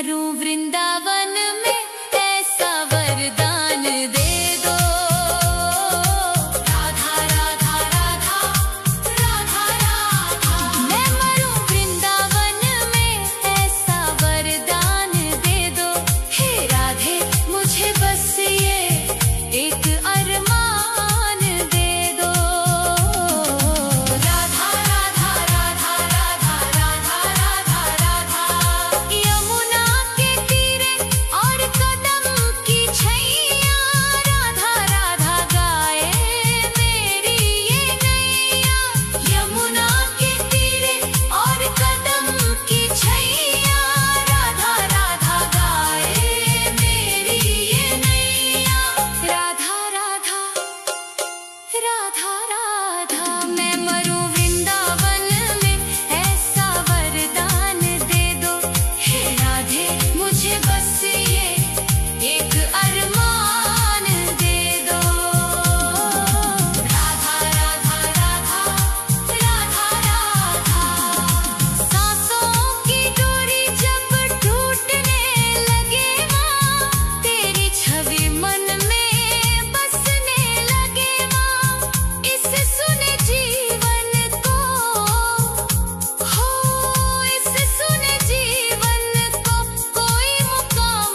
मरूं वृंदावन में ऐसा वरदान दे दो। राधा राधा राधा राधा राधा। मैं मरूं वृंदावन में ऐसा वरदान दे दो। हे राधे मुझे बस ये एक अरमान दे दो। राधा राधा राधा राधा राधा राधा राधा। यमुना के तीरे और कदम की छैया राधा राधा गाए मेरी ये नैया। यमुना के तीरे और कदम की छैया राधा राधा गाए मेरी ये नैया। राधा राधा राधा राधा। मैं मरूं वृंदावन में ऐसा वरदान दे दो। हे राधे मुझे बस ये एक अरमान दे दो। राधा राधा राधा राधा राधा। सांसों की डोरी जब टूटने लगे माँ, तेरी छवि मन में बसने लगे माँ। इसे सुने जीवन को हो, इसे सुने जीवन को कोई मुकाम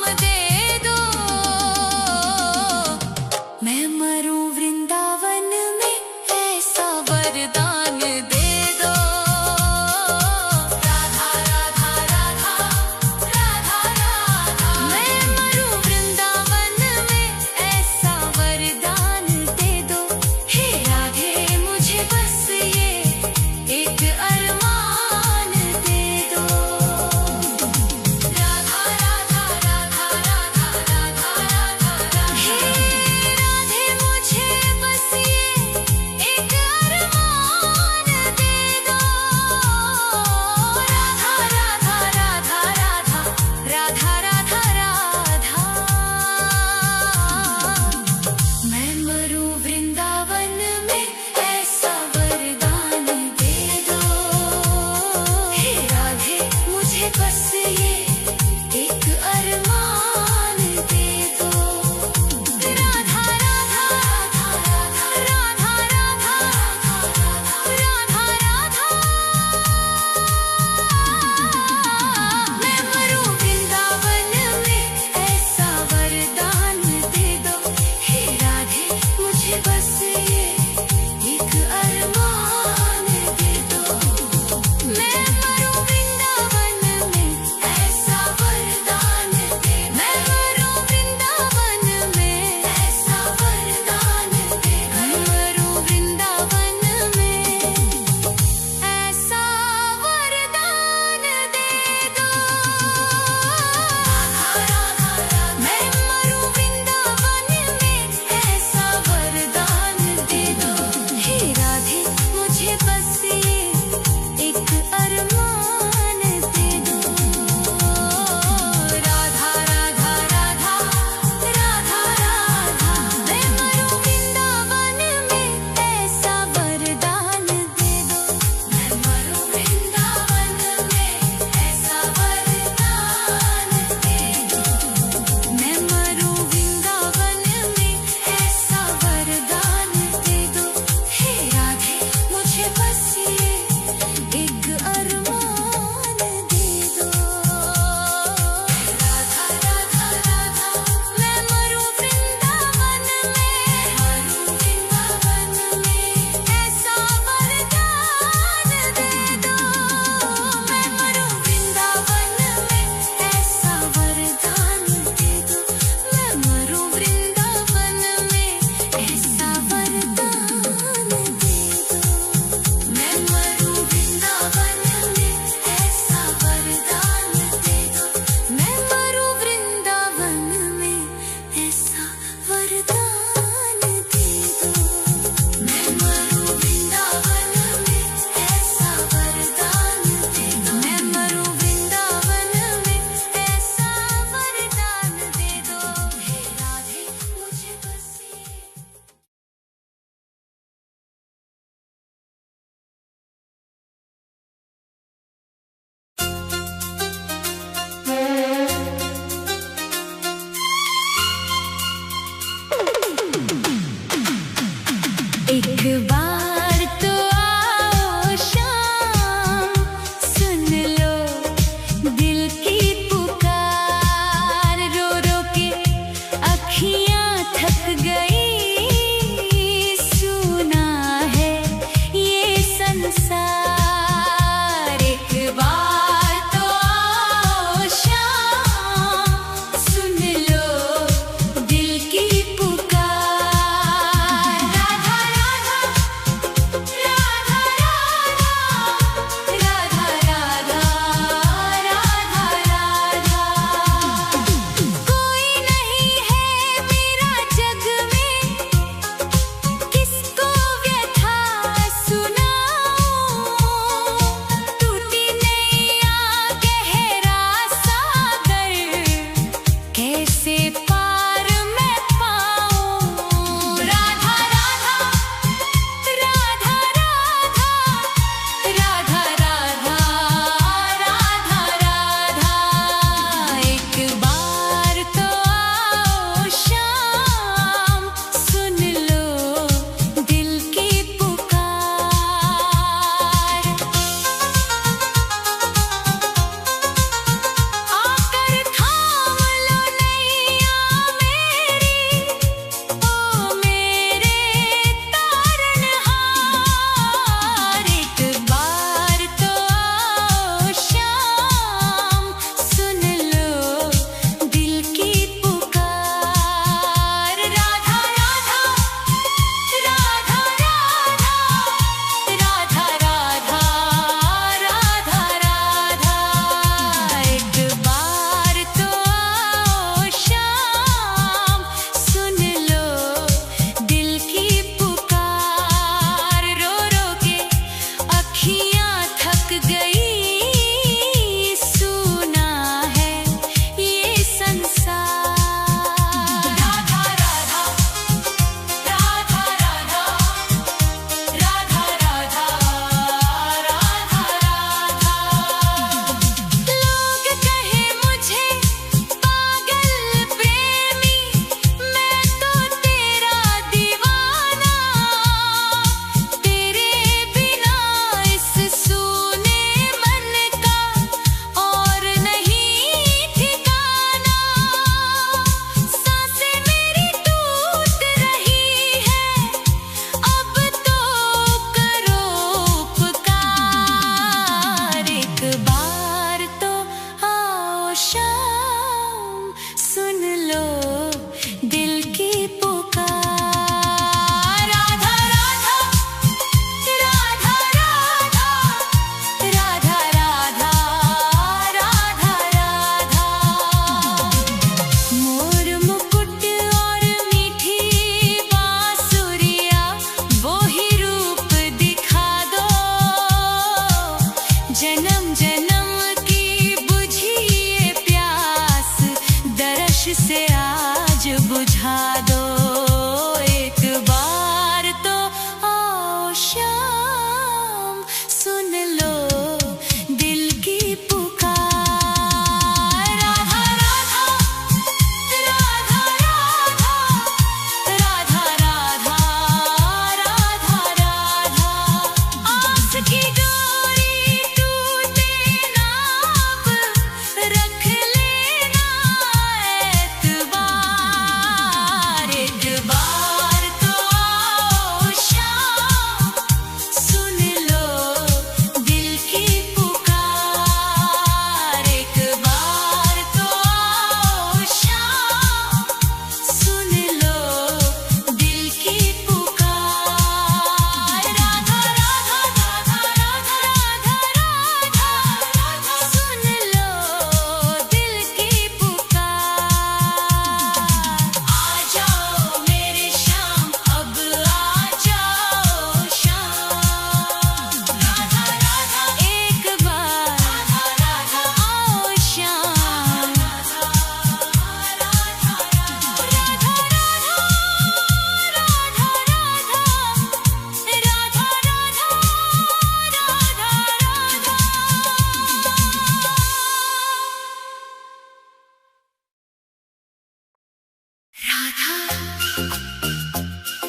राधा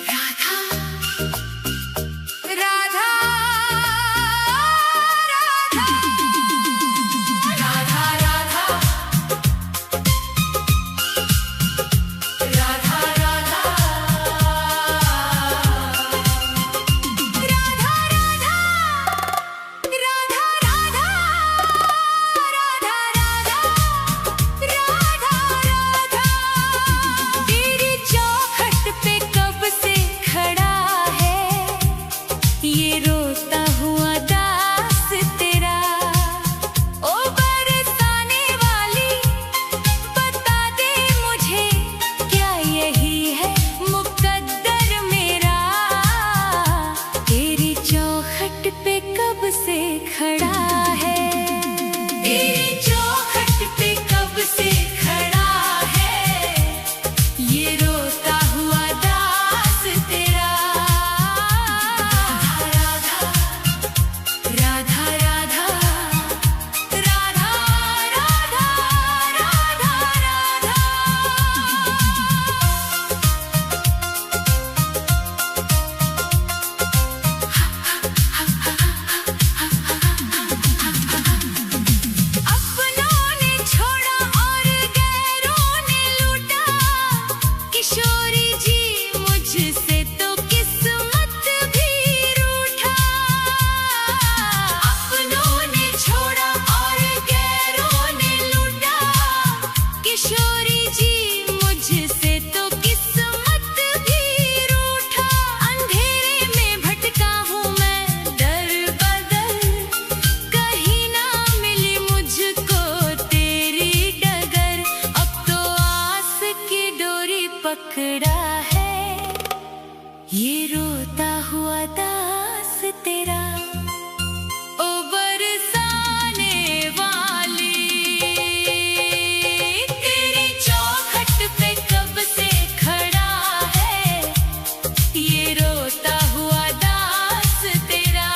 राधा राधा राधा राधा राधा राधा तेरी चौखट पे कब से खड़ा है ये रोता हुआ दास तेरा। ओ बरसाने वाली बता दे मुझे क्या यही है मुकद्दर मेरा। तेरी चौखट पे कब से खड़ा है, तेरी चौखट पे कब से खड़ा है ये रोता हुआ दास तेरा। राधा राधा राधा राधा राधा राधा राधा अपनों ने छोड़ा और गैरों ने लूटा, किशोरी जी मुझसे तो किस्मत भी रूठा। अपनों ने छोड़ा और गैरों ने लूटा, किशोरी जी मुझसे तो किस्मत भी रूठा। अंधेरे में भटका हूँ मैं दर बदर, कहीं ना मिली मुझको तेरी डगर। अब तो आस की डोरी पकड़ा है ये रोता हुआ दास तेरा। ओ बरसाने वाली तेरी चौखट पे कब से खड़ा है ये रोता हुआ दास तेरा।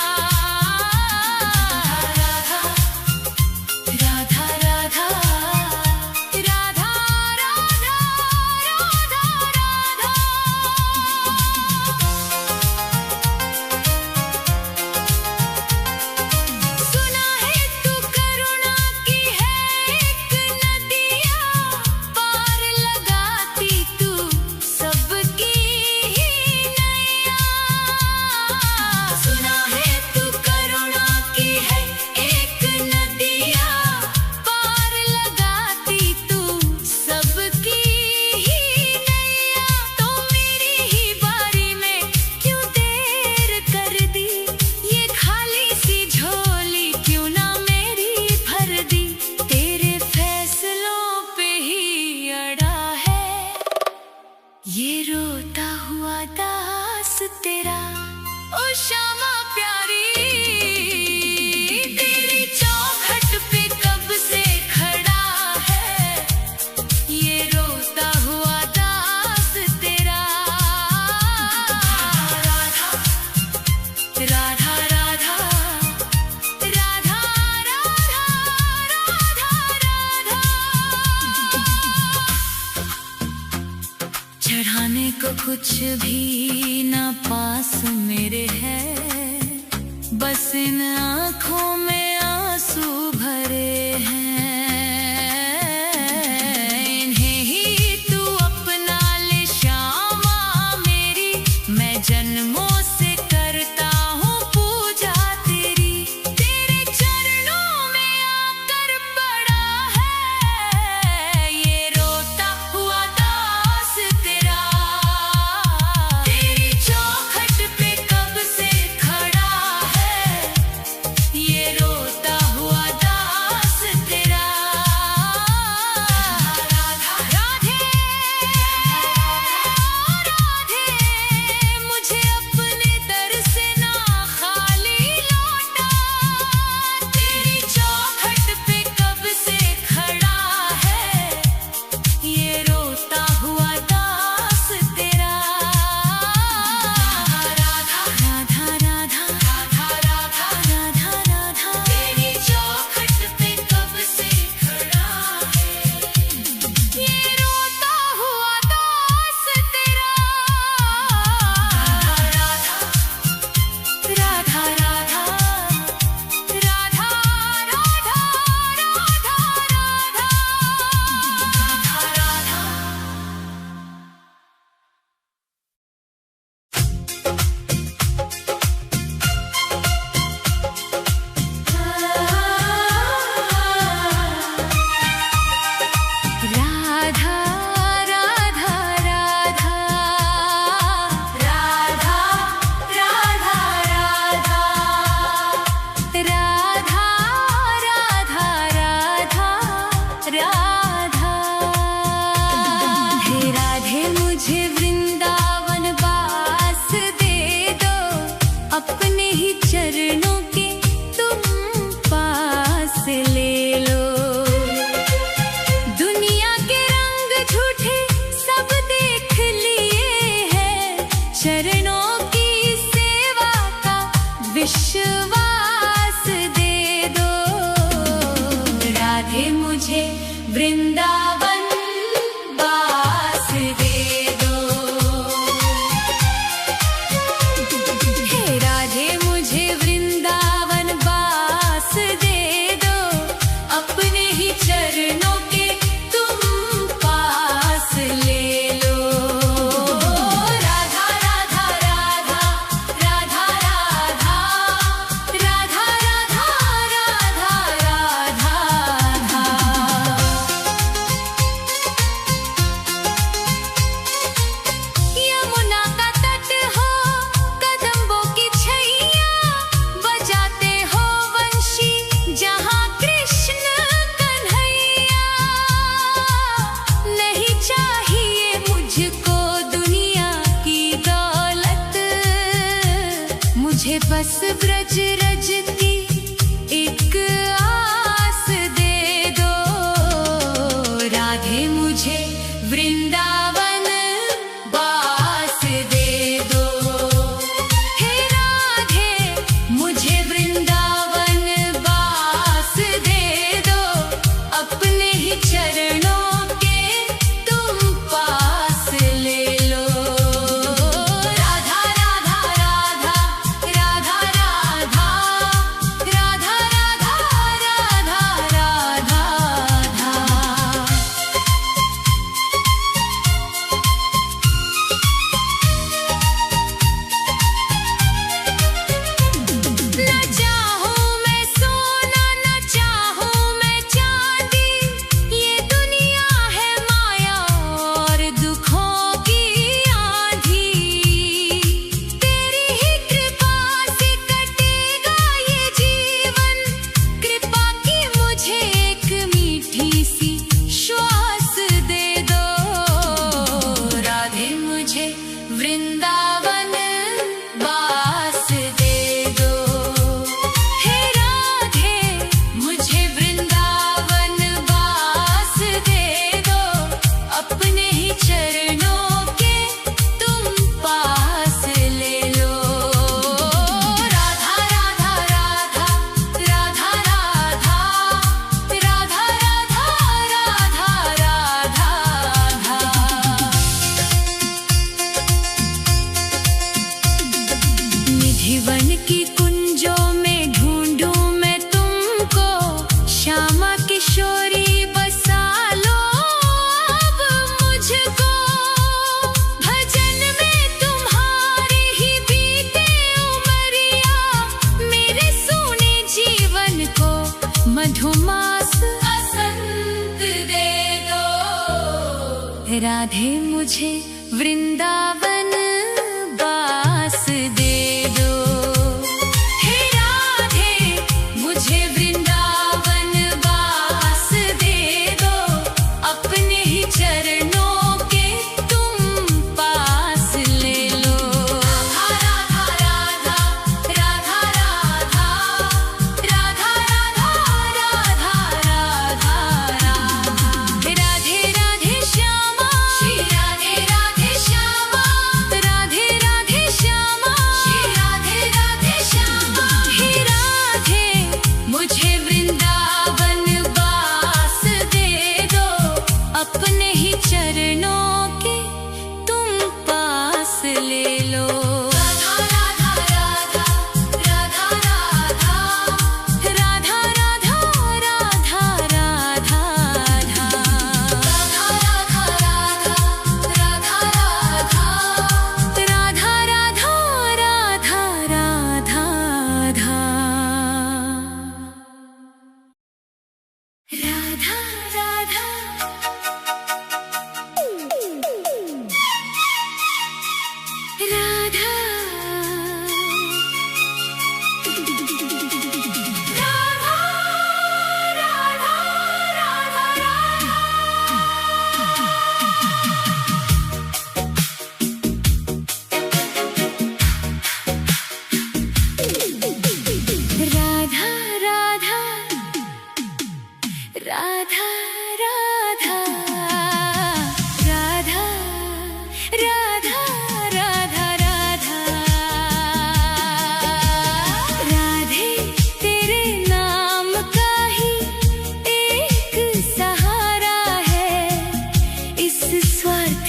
राधा राधा राधा राधा राधा राधा सुना है तू करुणा की है एक नदिया, पार लगाती तू सबकी ही नैया। सुना है तू करुणा की है एक नदिया, पार लगाती तू सबकी ही नैया। तो मेरी ही बारी में क्यों देर कर दी, ये खाली सी झोली क्यों ना मेरी भर दी। तेरे फैसलों पे ही अड़ा है ये रोता हुआ दास तेरा। ओ श्यामा प्यारी तेरी चौखट पे कब से खड़ा है ये रोता हुआ दास तेरा। राधा राधा राधा राधा राधा चढ़ाने को कुछ भी ना पास मेरे है, बस इन आँखों में आंसू भरे हैं। इन्हें ही तू अपना ले श्यामा मेरी, मैं जन्मों से करता हूँ पूजा तेरी। तेरे चरणों में आकर पड़ा है ये रोता हुआ दास तेरा। तेरी चौखट पे कब से खड़ा है ये रोता हुआ वृंदावन बास दे दो। हे राधे मुझे वृंदावन बास दे दो, अपने ही चरणों के तुम पास ले लो। राधा राधा राधा राधा राधा राधा राधा राधा राधा राधा। यमुना का तट हो, कदम्बों की छैया, बजाते हो वंशी जहाँ कृष्ण कन्हैया। नहीं चाहिए मुझको दुनिया की दौलत, मुझे बस ब्रज रज की एक आस दे दो। राधे मुझे वृंदावन बास दे दो। हे राधे मुझे वृंदावन बास दे दो, अपने ही चरणों के तुम पास ले लो। राधा राधा राधा राधा राधा राधा राधा राधा राधा राधा। न चाहूं मैं सोना, न चाहूं मैं चांदी, ये दुनिया है माया और दुखों की आंधी। तेरी ही कृपा से कटेगा ये जीवन, कृपा की मुझे एक मीठी सी श्वास दे दो। राधे मुझे वृंदावन बास दे दो। हे राधे मुझे वृंदावन बास दे दो, अपने ही चरणों के तुम पास ले लो। राधा राधा राधा राधा राधा राधा राधा राधा राधा राधा। निधिवन की कुंजों में ढूंढूं मैं तुमको, श्यामा किशोरी बसा लो अब मुझको। भजन में तुम्हारे ही बीते उमरिया, मेरे सोने जीवन को मधुमास बसंत दे दो। राधे मुझे वृंदावन बास दे दो। हे राधे मुझे वृंदावन बास दे दो, अपने ही चरणों के तुम पास ले लो। राधा राधा राधा राधा राधा राधा राधा राधा राधा। राधे राधे श्यामा, श्री राधे राधे श्यामा,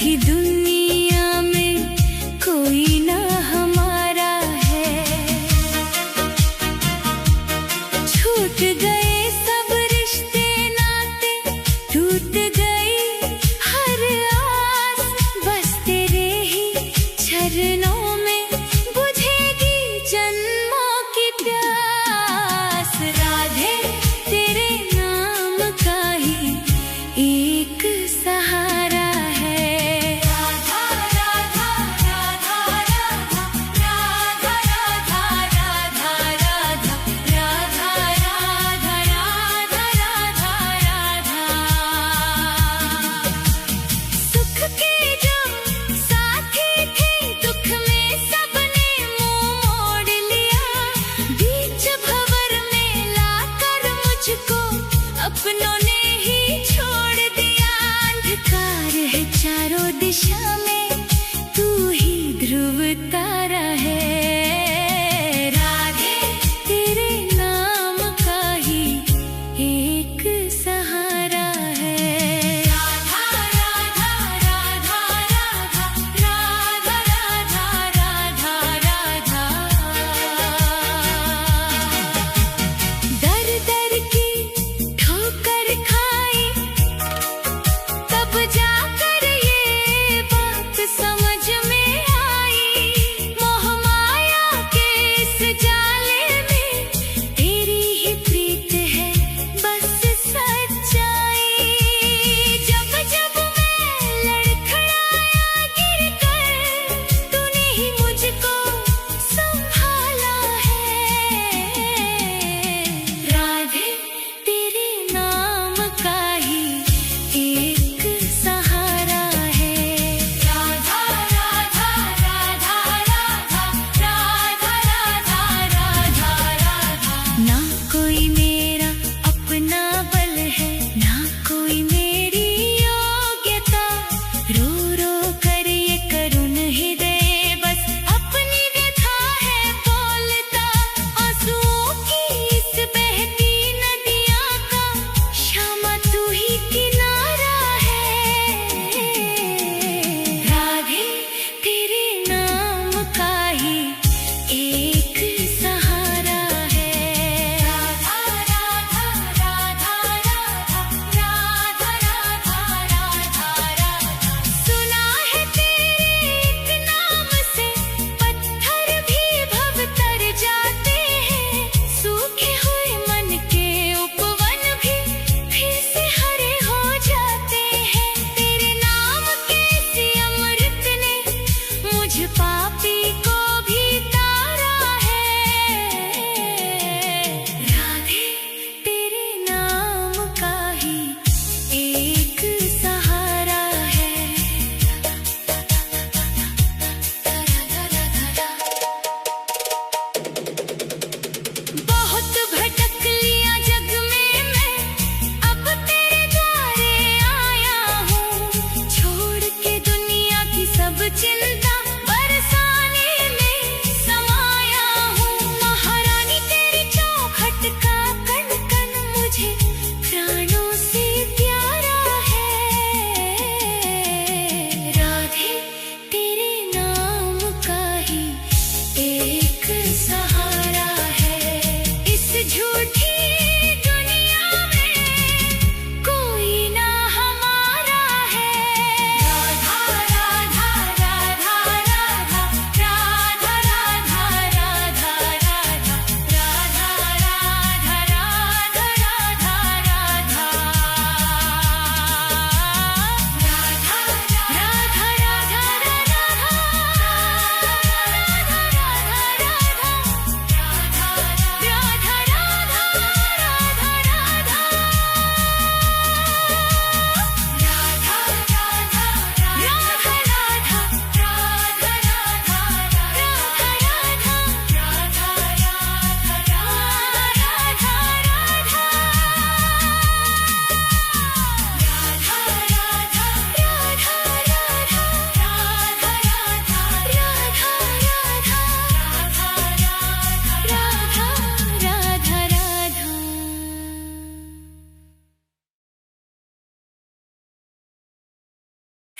भी दुनिया में कोई ना हमारा है। छूट गए सब रिश्ते नाते, टूट गई हर आस, बस तेरे ही चरणों में बुझेगी जन्मों की प्यास। राधे तेरे नाम का ही एक सहारा है। राधा राधा राधा राधा राधा राधा राधा राधा राधा राधा राधा राधा राधा। सुख के जो साथी थे, दुख में सबने मुंह मोड़ लिया। बीच भंवर में लाकर मुझको अपनों ने ही छोड़ दिया। अंधकार है चारों दिशा में, तू ही ध्रुव तारा है। राधे तेरे नाम का ही एक सहारा है। राधा राधा राधा राधा राधा राधा राधा राधा। दर दर की ठोकर खाई, तब जाकर ये बात समझ में आई। मोह माया के इस जाले में तेरी ही प्रीत है बस सच्चाई। जब जब मैं लड़खड़ाया गिरकर, तूने ही मुझको संभाला है। राधे तेरे नाम का ही एक सहारा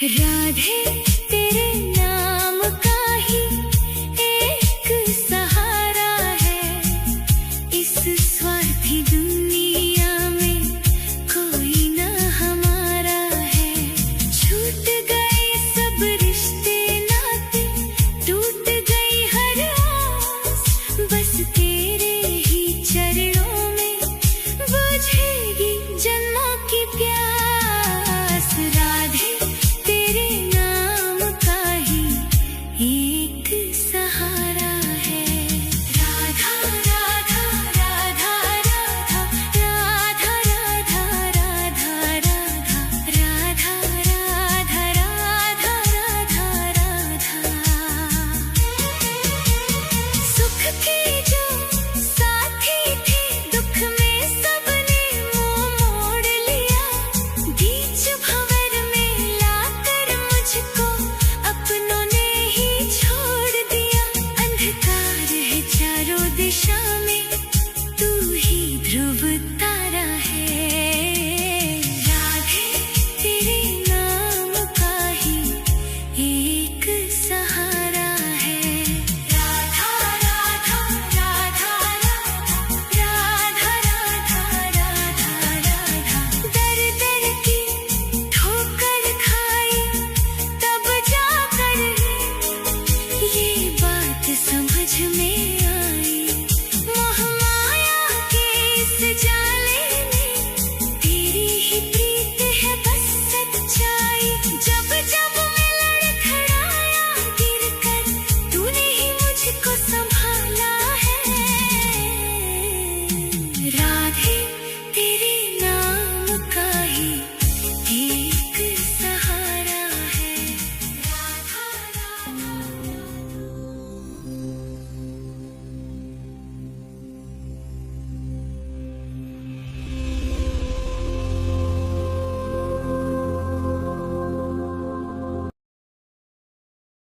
राधे